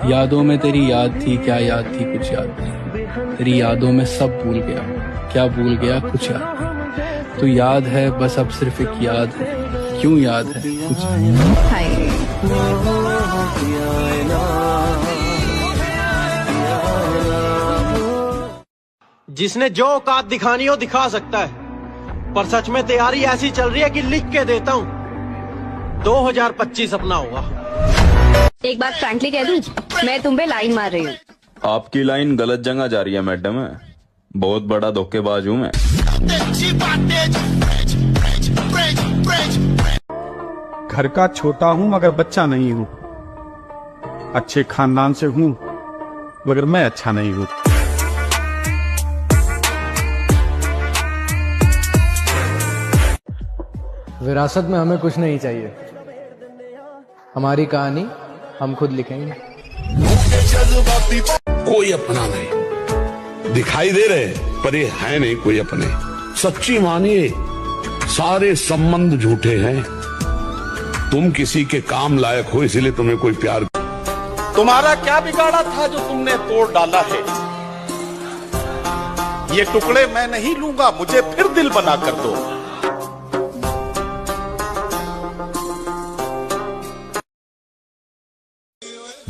यादों में तेरी याद थी, क्या याद थी कुछ याद नहीं। तेरी यादों में सब भूल गया, क्या भूल गया कुछ याद नहीं। तो याद है बस अब सिर्फ एक याद है, क्यों याद है कुछ नहीं। जिसने जो औकात दिखानी हो दिखा सकता है, पर सच में तैयारी ऐसी चल रही है कि लिख के देता हूँ 2025 अपना होगा। एक बात फ्रैंकली कह दूं, मैं तुम पे लाइन मार रही हूँ। आपकी लाइन गलत जगह जा रही है मैडम, बहुत बड़ा धोखेबाज हूँ मैं। घर का छोटा हूँ मगर बच्चा नहीं हूँ, अच्छे खानदान से हूँ मगर मैं अच्छा नहीं हूँ। विरासत में हमें कुछ नहीं चाहिए, हमारी कहानी हम खुद लिखेंगे। कोई अपना नहीं, दिखाई दे रहे पर ये है नहीं कोई अपने। सच्ची मानिए सारे संबंध झूठे हैं। तुम किसी के काम लायक हो इसलिए तुम्हें कोई प्यार। तुम्हारा क्या बिगाड़ा था जो तुमने तोड़ डाला है? ये टुकड़े मैं नहीं लूंगा, मुझे फिर दिल बना कर दो।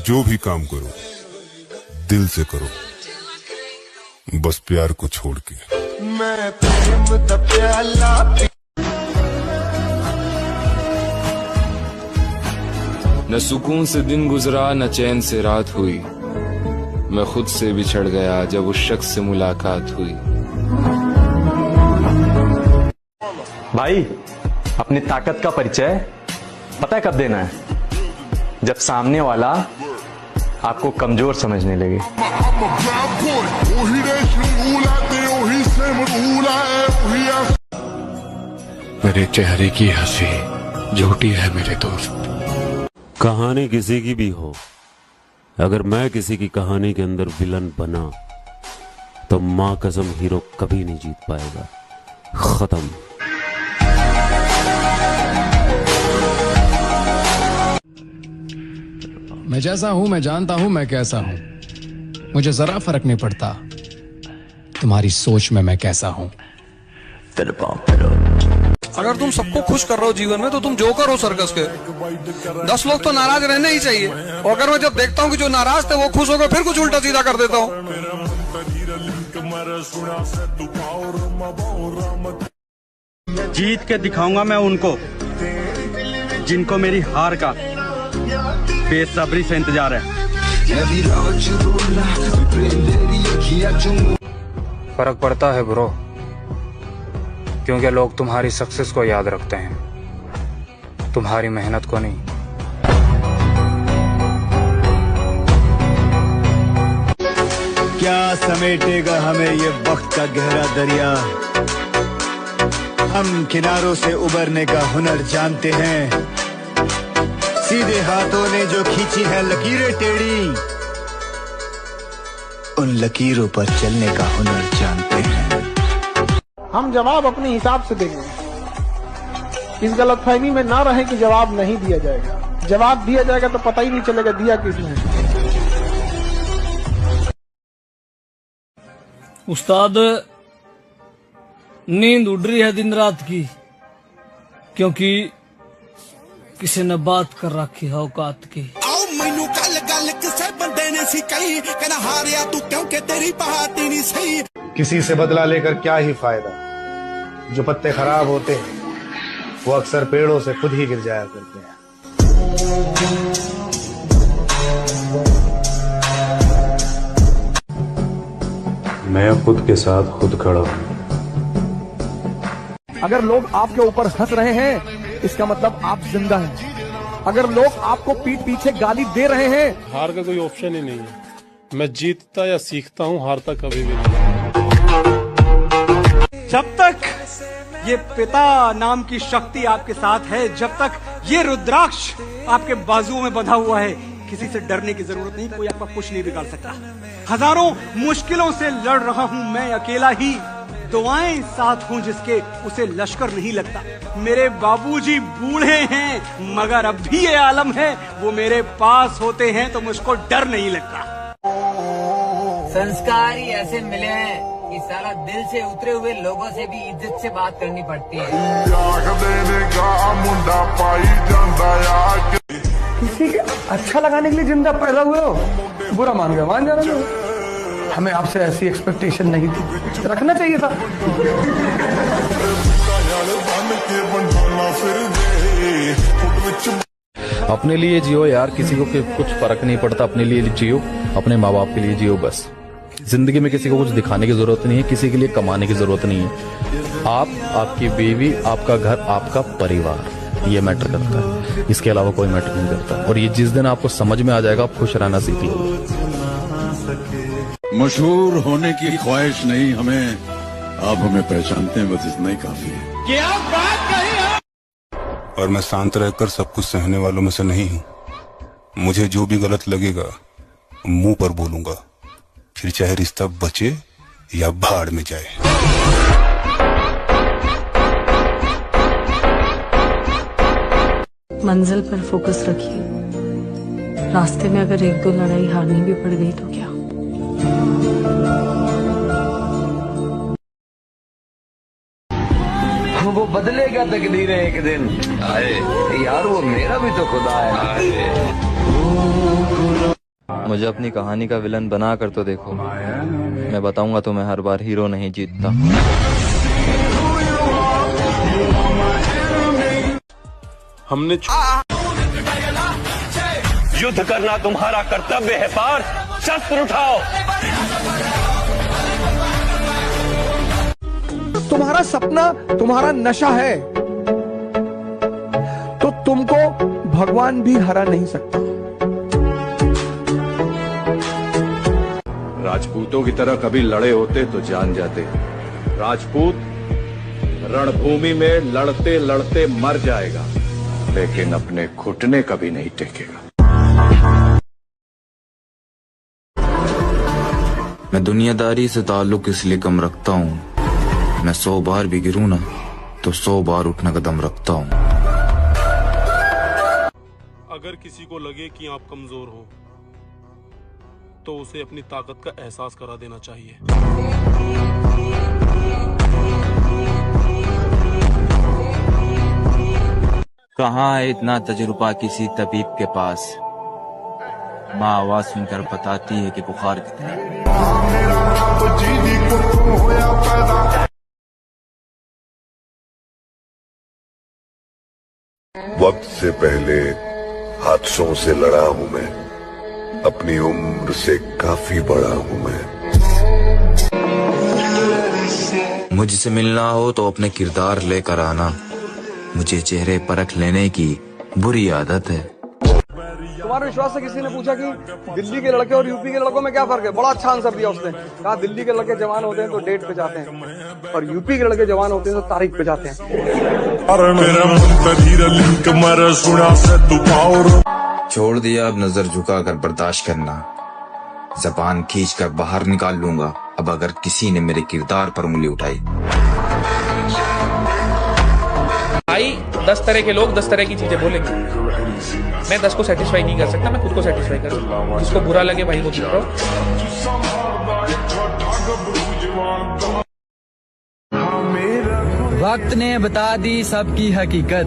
जो भी काम करो दिल से करो, बस प्यार को छोड़ के। मैं प्रेम दा प्याला न सुकून से दिन गुजरा न चैन से रात हुई, मैं खुद से बिछड़ गया जब उस शख्स से मुलाकात हुई। भाई अपनी ताकत का परिचय पता है कब देना है? जब सामने वाला आपको कमजोर समझने लगे। मेरे चेहरे की हंसी झूठी है मेरे दोस्त। कहानी किसी की भी हो, अगर मैं किसी की कहानी के अंदर विलन बना तो मां कसम हीरो कभी नहीं जीत पाएगा। खत्म। मैं जैसा हूं मैं जानता हूं मैं कैसा हूं, मुझे जरा फर्क नहीं पड़ता तुम्हारी सोच में मैं कैसा हूं। अगर तुम सबको खुश कर रहे हो जीवन में तो तुम जोकर हो सर्कस के। 10 लोग तो नाराज रहने ही चाहिए, और अगर मैं जब देखता हूं कि जो नाराज थे वो खुश हो गए फिर कुछ उल्टा सीधा कर देता हूं। जीत के दिखाऊंगा मैं उनको जिनको मेरी हार का बेसब्री से इंतजार है। फर्क पड़ता है ब्रो, क्योंकि लोग तुम्हारी सक्सेस को याद रखते हैं, तुम्हारी मेहनत को नहीं। क्या समेटेगा हमें ये वक्त का गहरा दरिया, हम किनारों से उबरने का हुनर जानते हैं। सीधे हाथों ने जो खींची है लकीरें टेढ़ी, उन लकीरों पर चलने का हुनर जानते हैं। हम जवाब अपने हिसाब से देंगे, इस गलतफहमी में ना रहे कि जवाब नहीं दिया जाएगा। जवाब दिया जाएगा तो पता ही नहीं चलेगा दिया किसने। उस्ताद नींद उड़ रही है दिन रात की, क्योंकि किसी ने बात कर रखी है औकात की। आओ मैनू गल गल किसे बंदे ने सी कही, कहना हारिया तू क्योंकि तेरी बात नहीं सही। किसी से बदला लेकर क्या ही फायदा, जो पत्ते खराब होते हैं वो अक्सर पेड़ों से खुद ही गिर जाया करते हैं। मैं खुद के साथ खुद खड़ा हूं। अगर लोग आपके ऊपर हंस रहे हैं इसका मतलब आप जिंदा हैं। अगर लोग आपको पीठ पीछे गाली दे रहे हैं, हार का कोई ऑप्शन ही नहीं है। मैं जीतता या सीखता हूँ, हारता कभी भी नहीं। जब तक ये पिता नाम की शक्ति आपके साथ है, जब तक ये रुद्राक्ष आपके बाजुओं में बंधा हुआ है, किसी से डरने की जरूरत नहीं। कोई आपका कुछ नहीं बिगाड़ सकता। हजारों मुश्किलों से लड़ रहा हूं मैं अकेला ही, दुआएं साथ हों जिसके उसे लश्कर नहीं लगता। मेरे बाबूजी बूढ़े हैं मगर अब भी ये आलम है, वो मेरे पास होते हैं तो मुझको डर नहीं लगता। संस्कार ही ऐसे मिले हैं कि साला दिल से उतरे हुए लोगों से भी इज्जत से बात करनी पड़ती है। किसी के अच्छा लगाने के लिए जिंदा पैदा हुए हो, बुरा मान गए, मान जाना दो। हमें आपसे ऐसी एक्सपेक्टेशन नहीं थी, रखना चाहिए था। अपने लिए जियो यार, किसी को कुछ फर्क नहीं पड़ता। अपने लिए जियो, अपने माँ बाप के लिए जियो बस। जिंदगी में किसी को कुछ दिखाने की जरूरत नहीं है, किसी के लिए कमाने की जरूरत नहीं है। आप, आपकी बीवी, आपका घर, आपका परिवार, ये मैटर करता है। इसके अलावा कोई मैटर नहीं करता। और ये जिस दिन आपको समझ में आ जाएगा, आप खुश रहना सीख लोगे। मशहूर होने की ख्वाहिश नहीं हमें, आप हमें पहचानते हैं, बस इतना ही काफी है। क्या बात कही है? और मैं शांत रहकर सब कुछ सहने वालों में से नहीं हूँ। मुझे जो भी गलत लगेगा मुंह पर बोलूंगा, फिर चाहे रिश्ता बचे या भाड़ में जाए। मंजिल पर फोकस रखिए। रास्ते में अगर एक दो लड़ाई हारनी भी पड़ गई तो क्या? वो बदलेगा तकदीर एक दिन। यार वो मेरा भी तो खुदा है। मुझे अपनी कहानी का विलन बना कर तो देखो, मैं बताऊंगा तुम्हें हर बार हीरो नहीं जीतता। हमने युद्ध करना तुम्हारा कर्तव्य है पार्थ, शस्त्र उठाओ। तुम्हारा सपना तुम्हारा नशा है तो तुमको भगवान भी हरा नहीं सकता। राजपूतों की तरह कभी लड़े होते तो जान जाते। राजपूत रणभूमि में लड़ते लड़ते मर जाएगा, लेकिन अपने घुटने कभी नहीं टेकेगा। मैं दुनियादारी से ताल्लुक इसलिए कम रखता हूँ, मैं 100 बार भी गिरूँ ना तो 100 बार उठने का दम रखता हूँ। अगर किसी को लगे कि आप कमजोर हो तो उसे अपनी ताकत का एहसास करा देना चाहिए। कहाँ है इतना तजुर्बा किसी तबीब के पास, माँ आवाज सुनकर बताती है कि बुखार कितना है। वक्त से पहले हादसों से लड़ा हूं मैं, अपनी उम्र से काफी बड़ा हूं मैं। मुझसे मिलना हो तो अपने किरदार लेकर आना, मुझे चेहरे परख लेने की बुरी आदत है। तुम्हारे विश्वास से किसी ने पूछा कि दिल्ली के लड़के और यूपी के लड़कों में क्या फर्क है? बड़ा अच्छा आंसर दिया उसने। कहा दिल्ली के लड़के जवान होते हैं तो डेट पे जाते हैं और यूपी के लड़के जवान होते हैं तो तारीख पे जाते हैं। छोड़ दिया अब नजर झुकाकर बर्दाश्त करना, जबान खींचकर बाहर निकाल लूंगा अब अगर किसी ने मेरे किरदार पर उंगली उठाई। भाई 10 तरह के लोग 10 तरह की चीजें बोलेंगे। मैं 10 को सेटिस्फाई नहीं कर सकता, मैं खुद को सेटिस्फाई कर सकता हूँ। जिसको बुरा लगे भाई वो चुप रहो। वक्त ने बता दी सबकी हकीकत,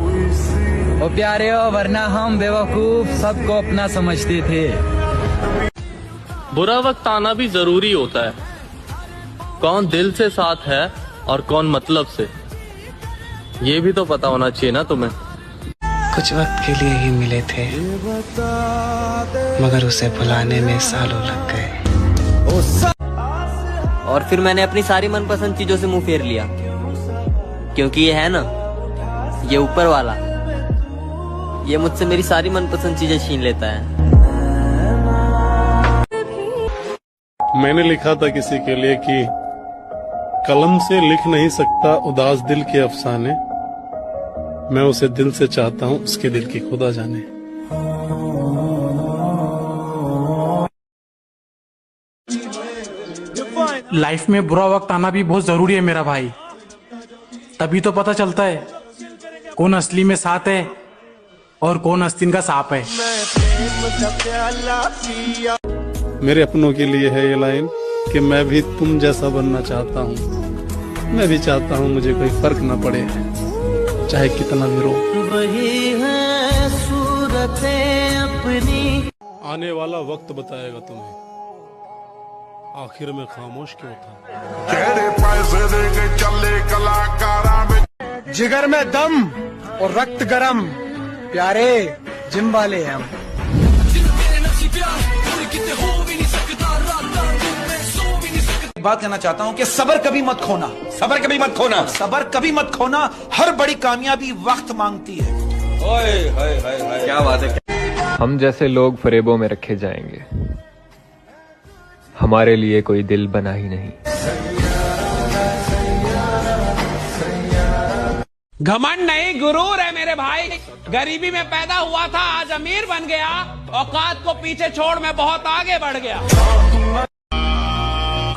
ओ प्यारे हो वरना हम बेवकूफ सबको अपना समझते थे। बुरा वक्त आना भी जरूरी होता है। कौन दिल से साथ है और कौन मतलब से, ये भी तो पता होना चाहिए ना तुम्हें। कुछ वक्त के लिए ही मिले थे मगर उसे भुलाने में सालों लग गए। और फिर मैंने अपनी सारी मनपसंद चीजों से मुंह फेर लिया, क्योंकि ये है ना, ये ऊपर वाला, ये मुझसे मेरी सारी मनपसंद चीजें छीन लेता है। मैंने लिखा था किसी के लिए कि कलम से लिख नहीं सकता उदास दिल के अफसाने, मैं उसे दिल से चाहता हूँ, उसके दिल की खुदा जाने। लाइफ में बुरा वक्त आना भी बहुत जरूरी है मेरा भाई। तभी तो पता चलता है कौन असली में साथ है और कौन आस्तीन का सांप है। मेरे अपनों के लिए है ये लाइन कि मैं भी तुम जैसा बनना चाहता हूँ। मैं भी चाहता हूँ मुझे कोई फर्क ना पड़े, चाहे कितना भी रो। वही है सूरतें अपनी। आने वाला वक्त बताएगा तुम्हें आखिर में खामोश क्यों था। जिगर में दम और रक्त गरम, प्यारे जिम वाले हम। बात कहना चाहता हूं कि सबर कभी मत खोना, सबर कभी मत खोना, सबर कभी मत खोना। हर बड़ी कामयाबी वक्त मांगती है। ओए हाय हाय हाय, क्या बात है। हम जैसे लोग फरेबों में रखे जाएंगे, हमारे लिए कोई दिल बना ही नहीं। घमंड नहीं गुरूर है मेरे भाई। गरीबी में पैदा हुआ था, आज अमीर बन गया। औकात को पीछे छोड़ मैं बहुत आगे बढ़ गया।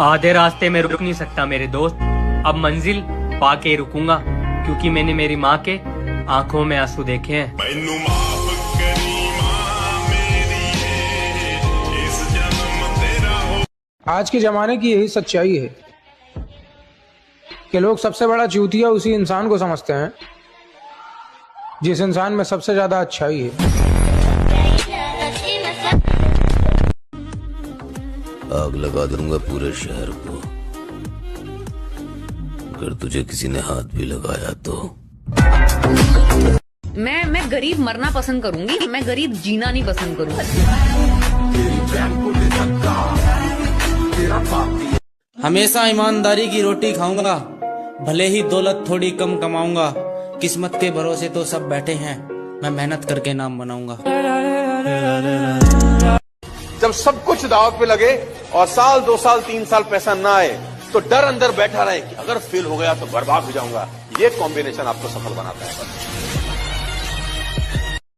आधे रास्ते में रुक नहीं सकता मेरे दोस्त, अब मंजिल पाके रुकूंगा, क्योंकि मैंने मेरी माँ के आंखों में आंसू देखे हैं। आज के जमाने की यही सच्चाई है कि लोग सबसे बड़ा चूतिया उसी इंसान को समझते हैं जिस इंसान में सबसे ज्यादा अच्छाई है। आग लगा दूंगा पूरे शहर को, अगर तुझे किसी ने हाथ भी लगाया तो। मैं गरीब मरना पसंद करूंगी, मैं गरीब जीना नहीं पसंद करूंगी। हमेशा ईमानदारी की रोटी खाऊंगा, भले ही दौलत थोड़ी कम कमाऊंगा। किस्मत के भरोसे तो सब बैठे हैं, मैं मेहनत करके नाम बनाऊंगा। जब सब कुछ दाव पे लगे और साल 2 साल 3 साल पैसा ना आए तो डर अंदर बैठा रहे कि अगर फेल हो गया तो बर्बाद हो जाऊंगा। ये कॉम्बिनेशन आपको सफल बनाता है।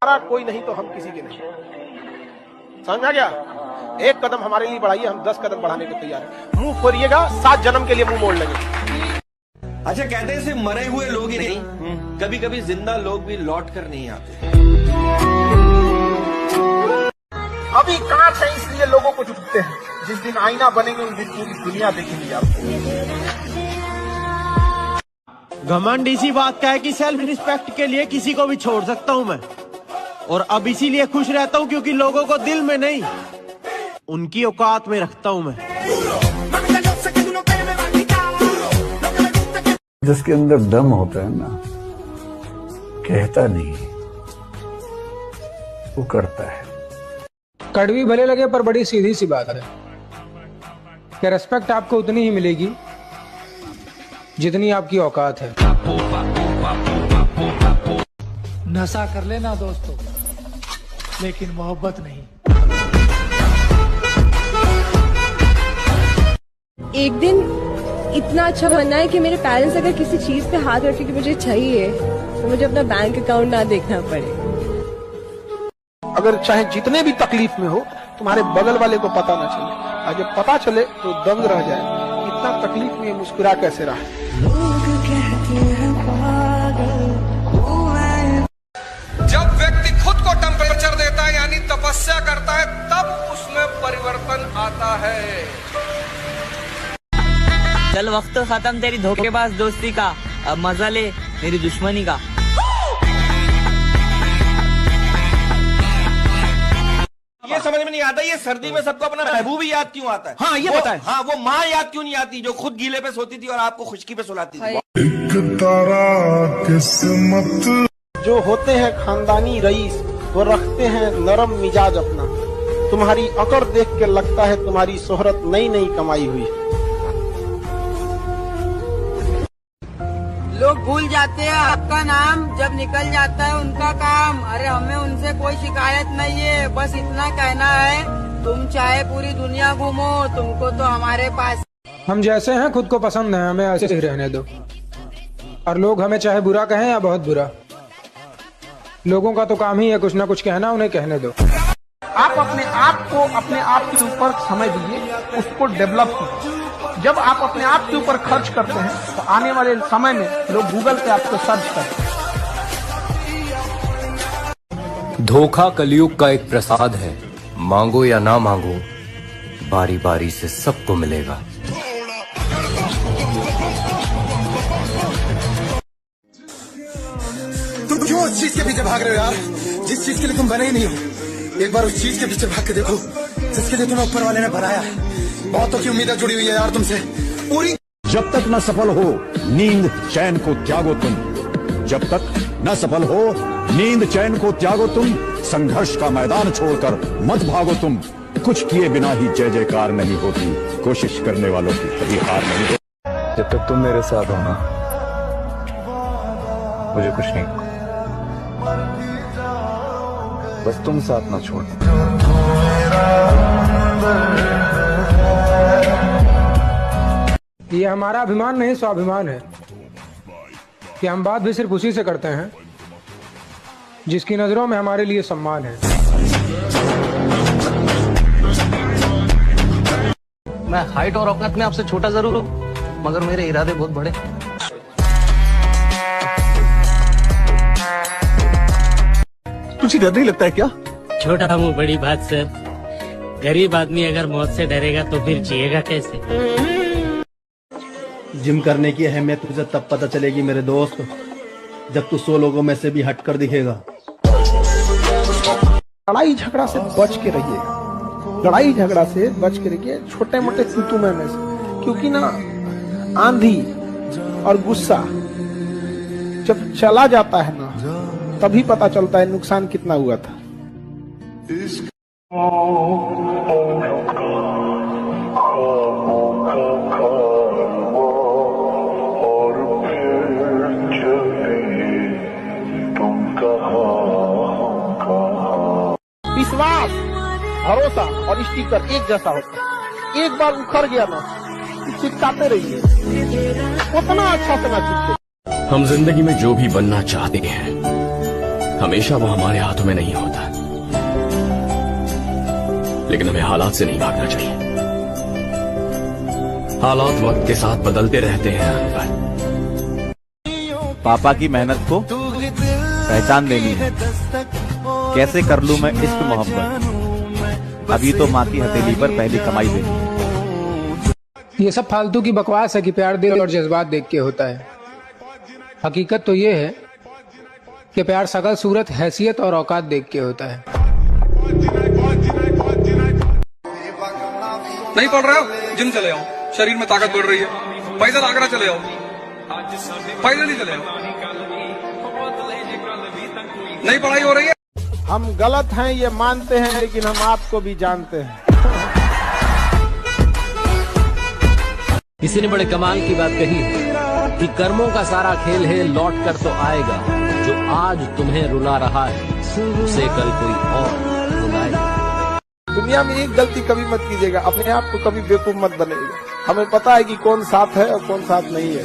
हमारा कोई नहीं तो हम किसी के नहीं, समझ आ गया। एक कदम हमारे लिए बढ़ाइए, हम 10 कदम बढ़ाने को तैयार है। मुंह फोड़िएगा, 7 जन्म के लिए मुंह मोड़ लेंगे। अच्छा कहते हैं सिर्फ मरे हुए लोग ही नहीं, कभी कभी जिंदा लोग भी लौट कर नहीं आते। अभी कांच है इसलिए लोगों को झुकते हैं, जिस दिन आईना बनेंगे उस दिन पूरी दुनिया देखेगी आपको। घमंड इसी बात का है कि सेल्फ रिस्पेक्ट के लिए किसी को भी छोड़ सकता हूं मैं, और अब इसीलिए खुश रहता हूं क्योंकि लोगों को दिल में नहीं उनकी औकात में रखता हूं मैं। जिसके अंदर दम होता है ना, कहता नहीं, वो करता है। कड़वी भले लगे पर बड़ी सीधी सी बात है कि रिस्पेक्ट आपको उतनी ही मिलेगी जितनी आपकी औकात है। नशा कर लेना दोस्तों, लेकिन मोहब्बत नहीं। एक दिन इतना अच्छा बनना है कि मेरे पेरेंट्स अगर किसी चीज पे हाथ रखे कि मुझे चाहिए तो मुझे अपना बैंक अकाउंट ना देखना पड़े। अगर चाहे जितने भी तकलीफ में हो, तुम्हारे बगल वाले को पता ना चले, और जब पता चले तो दंग रह जाए, इतना तकलीफ में मुस्कुरा कैसे रहा। जब व्यक्ति खुद को टेम्परेचर देता है यानी तपस्या करता है, तब उसमें परिवर्तन आता है। चल वक्त खत्म तेरी धोखेबाज दोस्ती का, अब मजा ले मेरी दुश्मनी का। ये समझ में नहीं आता, ये सर्दी में सबको अपना महबूब ही याद क्यों आता है? हाँ ये बताएं। हाँ वो माँ याद क्यों नहीं आती जो खुद गीले पे सोती थी और आपको खुशकी पे सुलाती थी? एक तारा किस्मत। जो होते हैं खानदानी रईस, वो रखते हैं नरम मिजाज अपना। तुम्हारी अकड़ देख के लगता है तुम्हारी शोहरत नई नई कमाई हुई। लोग भूल जाते हैं आपका नाम, जब निकल जाता है उनका काम। अरे हमें उनसे कोई शिकायत नहीं है, बस इतना कहना है, तुम चाहे पूरी दुनिया घूमो, तुमको तो हमारे पास। हम जैसे हैं खुद को पसंद है, हमें ऐसे ही रहने दो। और लोग हमें चाहे बुरा कहें या बहुत बुरा, लोगों का तो काम ही है कुछ ना कुछ कहना, उन्हें कहने दो। आप अपने आप को अपने आप के ऊपर समय दीजिए, उसको डेवलप कीजिए। जब आप अपने आप के ऊपर खर्च करते हैं तो आने वाले समय में लोग गूगल पे आपको सर्च करते हैं। धोखा कलयुग का एक प्रसाद है, मांगो या ना मांगो, बारी बारी से सबको मिलेगा। तुम क्यों उस चीज के पीछे भाग रहे हो यार, जिस चीज के लिए तुम बने ही नहीं हो? एक बार उस चीज के पीछे भाग के देखो जिसके लिए तुम्हें ऊपर वाले ने बनाया है। बहुतों की उम्मीदें जुड़ी हुई है यार तुमसे पूरी। जब तक न सफल हो नींद चैन को त्यागो तुम, जब तक न सफल हो नींद चैन को त्यागो तुम, संघर्ष का मैदान छोड़कर मत भागो तुम। कुछ किए बिना ही जय जयकार नहीं होती, कोशिश करने वालों की कभी हार नहीं होती। जब तक तुम मेरे साथ हो ना, मुझे कुछ नहीं, बस तुम साथ ना छोड़। ये हमारा अभिमान नहीं स्वाभिमान है कि हम बात भी सिर्फ उसी से करते हैं जिसकी नजरों में हमारे लिए सम्मान है। मैं हाइट और औकात में आपसे छोटा जरूर हूँ, मगर मेरे इरादे बहुत बड़े। तुझे डर नहीं लगता है क्या? छोटा मुंह बड़ी बात सर, गरीब आदमी अगर मौत से डरेगा तो फिर जिएगा कैसे? जिम करने की अहमियत तुझे तब पता चलेगी मेरे दोस्त, जब तू 100 लोगों में से भी हटकर दिखेगा। लड़ाई झगड़ा से बच के रहिए, लड़ाई झगड़ा से बच के रहिए, छोटे मोटे तुतुमे में से, क्योंकि ना आंधी और गुस्सा जब चला जाता है ना, तभी पता चलता है नुकसान कितना हुआ था। विश्वास, भरोसा और स्टिकर एक जैसा होता है। एक बार उखड़ गया ना, चिपकाते रहिए, उतना अच्छा से ना चिपके। हम जिंदगी में जो भी बनना चाहते हैं हमेशा वो हमारे हाथों में नहीं होता, लेकिन हमें हालात से नहीं भागना चाहिए। हालात वक्त के साथ बदलते रहते हैं। पापा की मेहनत को पहचान देनी है। कैसे कर लूं मैं इश्क मोहब्बत, अभी तो माँ की हथेली पर पहली कमाई देनी है। ये सब फालतू की बकवास है कि प्यार दिल और जज्बात देख के होता है। हकीकत तो ये है कि प्यार शकल सूरत हैसियत और औकात देख के होता है। नहीं पढ़ रहे हो, जिम चले आओ, शरीर में ताकत बढ़ रही है। पैदल आगरा चले आओ, पैदल ही चले आओ। नहीं पढ़ाई हो रही है। हम गलत हैं ये मानते हैं, लेकिन हम आपको भी जानते हैं। किसी ने बड़े कमाल की बात कही है कि कर्मों का सारा खेल है, लौट कर तो आएगा। जो आज तुम्हें रुला रहा है उसे कल कोई और रुलाएगा। दुनिया में एक गलती कभी मत कीजिएगा, अपने आप को कभी बेवकूफ मत बनाइएगा। हमें पता है कि कौन साथ है और कौन साथ नहीं है।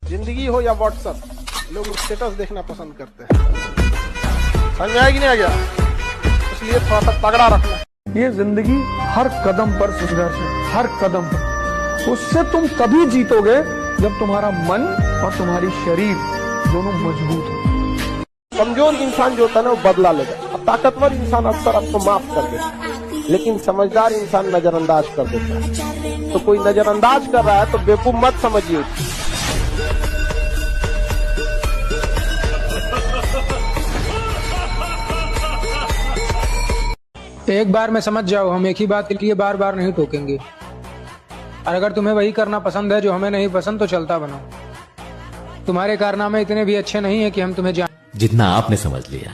जिंदगी हो या व्हाट्सएप, लोग स्टेटस देखना पसंद करते हैं। समझ में आया कि नहीं आ गया? इसलिए थोड़ा सा तगड़ा रखना। ये जिंदगी हर कदम पर संघर्ष है, हर कदम पर। उससे तुम तभी जीतोगे जब तुम्हारा मन और तुम्हारी शरीर दोनों मजबूत हो। कमजोर इंसान जो होता है ना, वो बदला लेगा। और ताकतवर इंसान अक्सर आपको माफ कर देता है, लेकिन समझदार इंसान नजरअंदाज कर देता है। तो कोई नजरअंदाज कर रहा है तो बेवकूफ मत समझिए। एक बार में समझ जाओ, हम एक ही बात के लिए बार बार नहीं टोकेंगे। और अगर तुम्हें वही करना पसंद है जो हमें नहीं पसंद, तो चलता बनो। तुम्हारे कारनामे इतने भी अच्छे नहीं है कि हम तुम्हें जितना आपने समझ लिया।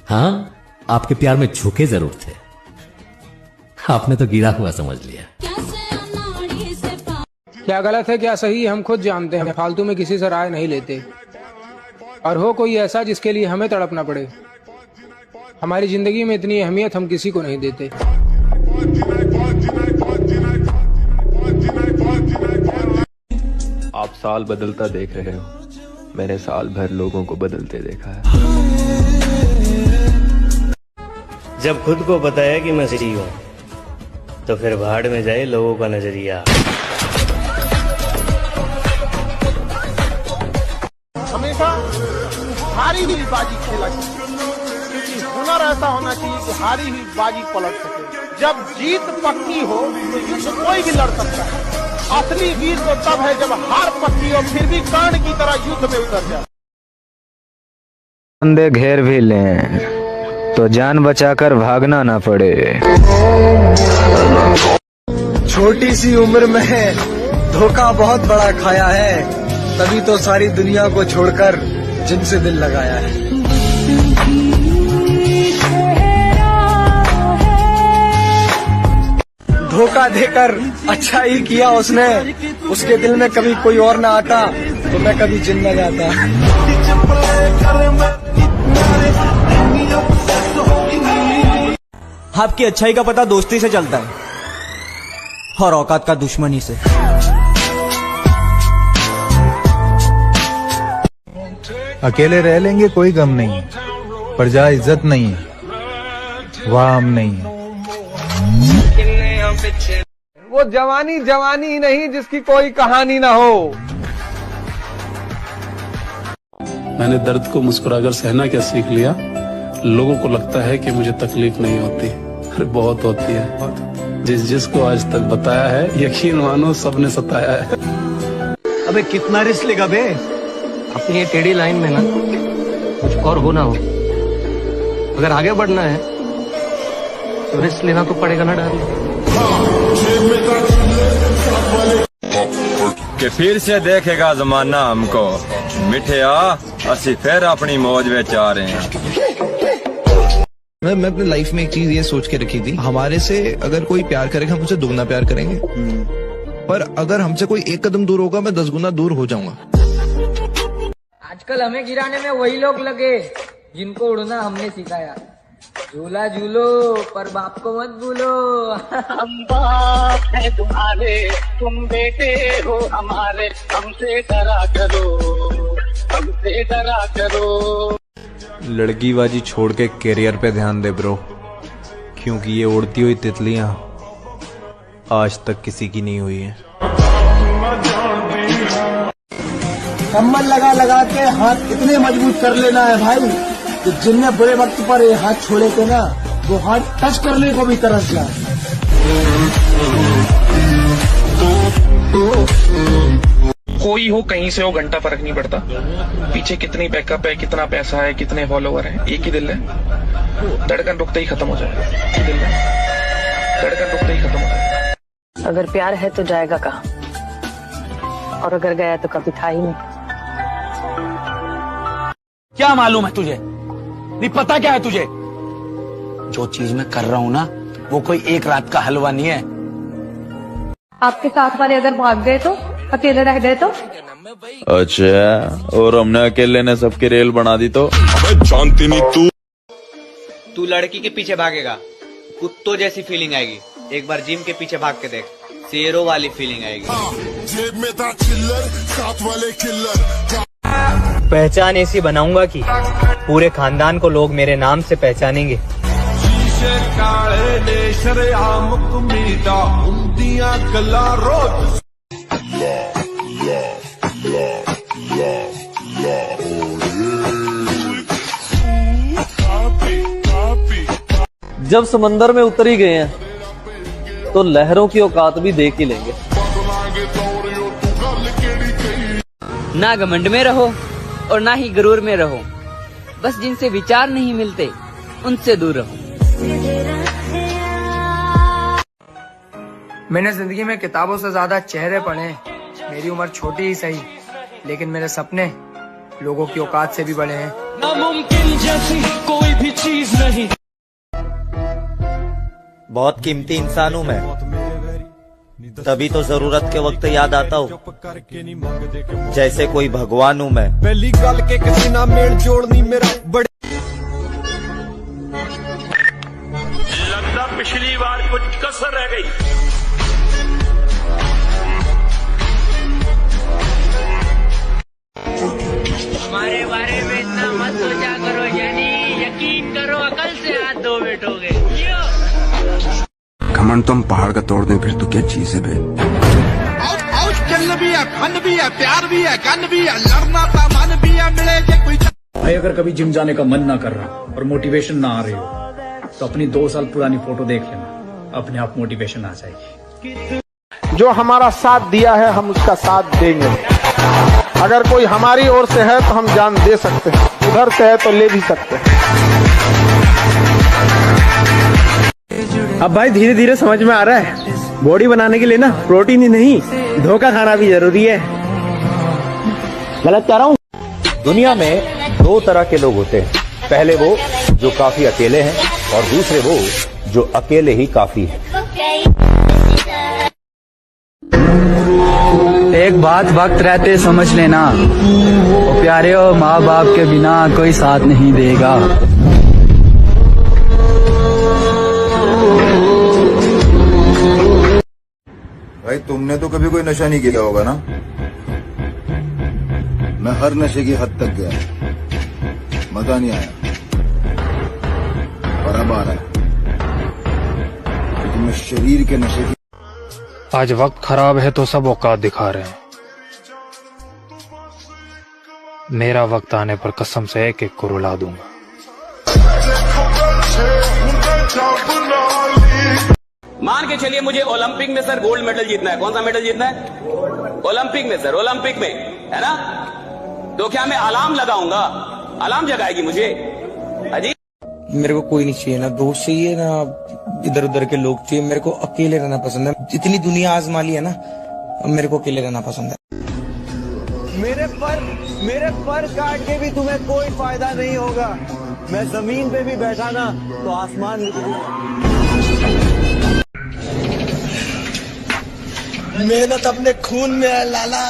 हाँ, आपके प्यार में झोंके जरूर थे, आपने तो गिरा हुआ समझ लिया। क्या गलत है क्या सही हम खुद जानते हैं। फालतू में किसी से राय नहीं लेते। और हो कोई ऐसा जिसके लिए हमें तड़पना पड़े, हमारी जिंदगी में इतनी अहमियत हम किसी को नहीं देते। आप साल बदलता देख रहे हो, मैंने साल भर लोगों को बदलते देखा है। जब खुद को बताया कि मैं सही हूँ, तो फिर भाड़ में जाए लोगों का नजरिया। हमेशा हारी हुई बाजी खेला क्योंकि हुनर ऐसा होना चाहिए कि हारी हुई बाजी पलट सके। जब जीत पक्की हो तो युद्ध कोई भी लड़ सकता है। असली वीर तो तब है जब हार पक्की हो फिर भी कर्ण की तरह युद्ध में उतर जाए। बंदे घेर भी लें तो जान बचाकर भागना ना पड़े। छोटी सी उम्र में धोखा बहुत बड़ा खाया है, तभी तो सारी दुनिया को छोड़कर जिनसे दिल लगाया है। धोखा देकर अच्छा ही किया उसने, उसके दिल में कभी कोई और ना आता तो मैं कभी जिन न जाता। आपकी अच्छाई का पता दोस्ती से चलता है और औकात का दुश्मनी से। अकेले रह लेंगे कोई गम नहीं, पर जहाँ इज्जत नहीं है वहाँ हम नहीं है। वो जवानी जवानी नहीं जिसकी कोई कहानी ना हो। मैंने दर्द को मुस्कुराकर सहना क्या सीख लिया। लोगों को लगता है कि मुझे तकलीफ नहीं होती, अरे बहुत होती है। जिसको आज तक बताया है यकीन मानो सबने सताया है। अबे कितना रिस्क लेगा बे? अपनी ये टेढ़ी लाइन में ना कुछ और होना हो, अगर आगे बढ़ना है तो रिस्क लेना तो पड़ेगा ना डार्लिंग। कि फिर से देखेगा जमाना हमको मिठिया, असि फिर अपनी मौज में आ रहे हैं। मैं अपनी लाइफ में एक चीज ये सोच के रखी थी, हमारे से अगर कोई प्यार करेगा हम उसे दुगना प्यार करेंगे, पर अगर हमसे कोई एक कदम दूर होगा मैं 10 गुना दूर हो जाऊंगा। आजकल हमें गिराने में वही लोग लगे जिनको उड़ना हमने सिखाया। झूला झूलो पर बाप को मत भूलो। हम बाप है तुम्हारे, तुम बेटे हो हमारे, हमसे डरा करो, हमसे डरा करो। लड़कीबाजी छोड़ के करियर पे ध्यान दे ब्रो, क्योंकि ये उड़ती हुई तितलियां आज तक किसी की नहीं हुई है। कम्बल लगा लगा के हाथ इतने मजबूत कर लेना है भाई कि जिनने बुरे वक्त पर ये हाथ छोड़े थे ना, वो हाथ टच करने को भी तरस जाए। कोई हो कहीं से हो घंटा फर्क नहीं पड़ता, पीछे कितनी बैकअप है, कितना पैसा है, कितने फॉलोवर हैं, एक ही दिल है। धड़कन रुकते ही खत्म हो जाएगा, दिल है धड़कन रुकते ही खत्म हो जाएगा। अगर प्यार है तो जाएगा कहाँ, और अगर गया तो कभी था ही नहीं। क्या मालूम है तुझे? नहीं पता क्या है तुझे? जो चीज मैं कर रहा हूँ ना, वो कोई एक रात का हलवा नहीं है। आपके साथ वाले अगर भाग गए तो, अकेले रह गए तो? अच्छा, और हमने अकेले ने सबकी रेल बना दी तो? जानती नहीं तू लड़की के पीछे भागेगा, कुत्तों जैसी फीलिंग आएगी। एक बार जिम के पीछे भाग के देख, शेरों वाली फीलिंग आएगी। जेब में था चिल्लर, साथ वाले किल्लर। पहचान ऐसी बनाऊंगा कि पूरे खानदान को लोग मेरे नाम से पहचानेंगे। जब समंदर में उतर ही गए हैं तो लहरों की औकात भी देख ही लेंगे। ना घमंड में रहो और ना ही गरूर में रहो, बस जिनसे विचार नहीं मिलते उनसे दूर रहो। मैंने जिंदगी में किताबों से ज्यादा चेहरे पढ़े। मेरी उम्र छोटी ही सही, लेकिन मेरे सपने लोगों की औकात से भी बड़े हैं। नामुमकिन जैसी कोई भी चीज नहीं। बहुत कीमती इंसान हूँ मैं, तभी तो जरूरत के वक्त याद आता हूँ। जैसे कोई भगवान हूँ मैं। पहली गल के किसी ना मेल जोड़नी मेरा बड़े। लगता पिछली बार कुछ कसर रह गई। हमारे बारे में इतना मत सोचा करो, यानी यकीन करो अकल से हाथ धो बैठोगे। घमंड तो हम पहाड़ का तोड़ दें, फिर तो क्या चीज है बे। चिल्ल भी है, फन भी है, प्यार भी है, गन भी है, लड़ना था मन भी है, मिले के कोई। भाई अगर कभी जिम जाने का मन ना कर रहा और मोटिवेशन ना आ रही हो तो अपनी 2 साल पुरानी फोटो देख लेना, अपने आप मोटिवेशन आ जाएगी। जो हमारा साथ दिया है हम उसका साथ देंगे। अगर कोई हमारी ओर से है तो हम जान दे सकते हैं, उधर से है तो ले भी सकते हैं। अब भाई धीरे धीरे समझ में आ रहा है, बॉडी बनाने के लिए ना प्रोटीन ही नहीं, धोखा खाना भी जरूरी है। गलत कह रहा हूँ? दुनिया में 2 तरह के लोग होते हैं, पहले वो जो काफी अकेले हैं और दूसरे वो जो अकेले ही काफी हैं। एक बात वक्त रहते समझ लेना, वो प्यारे और माँ बाप के बिना कोई साथ नहीं देगा। भाई तुमने तो कभी कोई नशा नहीं किया होगा ना? मैं हर नशे की हद तक गया, मजा नहीं आया, और अब आ रहा है क्योंकि मैं शरीर के नशे की। आज वक्त खराब है तो सब औकात दिखा रहे हैं, मेरा वक्त आने पर कसम से एक को रुला दूंगा। मान के चलिए मुझे ओलंपिक में सर गोल्ड मेडल जीतना है। कौन सा मेडल जीतना है? ओलंपिक में सर, ओलंपिक में, है ना? तो क्या मैं अलार्म लगाऊंगा? अलार्म जगाएगी मुझे? अजी मेरे को कोई नहीं चाहिए, ना दोस्त चाहिए ना इधर उधर के लोग चाहिए। मेरे को अकेले रहना पसंद है। जितनी दुनिया आजमा ली है ना, मेरे को अकेले रहना पसंद है। मेरे पर काट के भी तुम्हें कोई फायदा नहीं होगा। मैं जमीन पे भी बैठा ना तो आसमान मेहनत अपने खून में है लाला।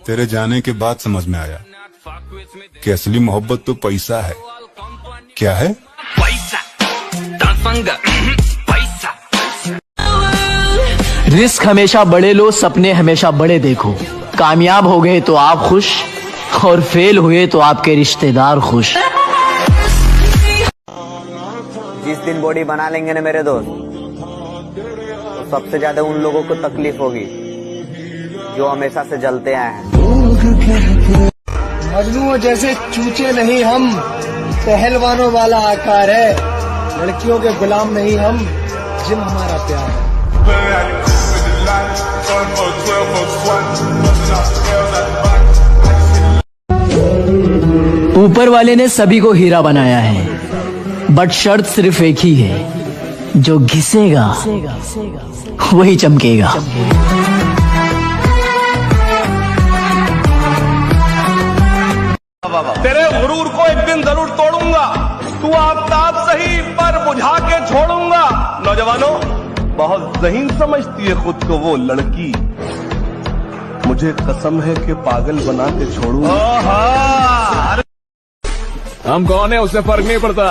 तेरे जाने के बाद समझ में आया कि असली मोहब्बत तो पैसा है। क्या है? पैसा। रिस्क हमेशा बड़े लो, सपने हमेशा बड़े देखो। कामयाब हो गए तो आप खुश और फेल हुए तो आपके रिश्तेदार खुश। जिस दिन बॉडी बना लेंगे ना मेरे दोस्त, तो सबसे ज्यादा उन लोगों को तकलीफ होगी जो हमेशा से जलते आए हैं। मजनू जैसे चूचे नहीं हम, पहलवानों वाला आकार है। लड़कियों के गुलाम नहीं हम, जिम हमारा प्यार है। ऊपर वाले ने सभी को हीरा बनाया है, बट शर्त सिर्फ एक ही है, जो घिसेगा वही चमकेगा। तेरे गुरूर को एक दिन जरूर तोड़ूंगा। तू आफ्ताब सही पर बुझा के छोड़ूंगा। नौजवानों, बहुत ज़हीन समझती है खुद को वो लड़की, मुझे कसम है कि पागल बना के छोड़ूंगा। हम कौन है उससे फर्क नहीं पड़ता,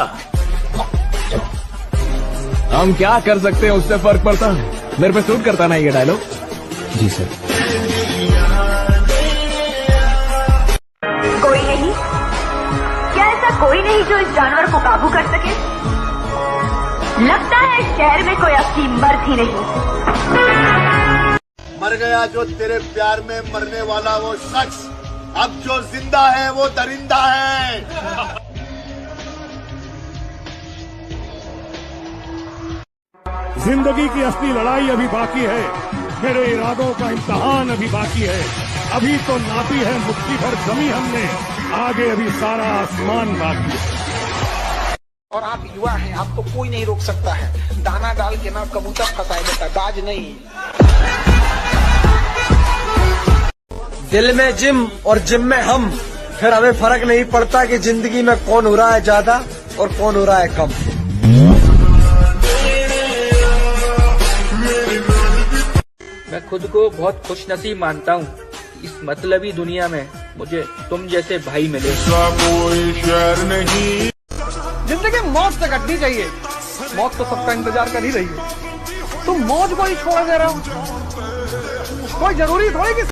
हम क्या कर सकते हैं उससे फर्क पड़ता है। मेरे पे सूट करता ना ये डायलॉग? जी सर। कोई नहीं, क्या ऐसा कोई नहीं जो इस जानवर को काबू कर सके? लगता है शहर में कोई असली मर्द ही नहीं। मर गया जो तेरे प्यार में मरने वाला वो शख्स, अब जो जिंदा है वो दरिंदा है। जिंदगी की असली लड़ाई अभी बाकी है, मेरे इरादों का इम्तहान अभी बाकी है। अभी तो नापी है मुट्ठी भर जमी हमने, आगे अभी सारा आसमान बाकी है। और आप युवा हैं, आपको कोई नहीं रोक सकता है। दाना डाल के ना कबूतर फंसाए देता, बाज नहीं। दिल में जिम और जिम में हम, फिर हमें फर्क नहीं पड़ता कि जिंदगी में कौन हो रहा है ज्यादा और कौन हो रहा है कम। मैं खुद को बहुत खुशनसीब मानता हूँ, इस मतलबी दुनिया में मुझे तुम जैसे भाई मिले। जिंदगी मौत से कटनी चाहिए, मौत तो सबका इंतजार कर ही रही है। तुम मौज को ही छोड़ दे रहे हो, कोई जरूरी थोड़ी कि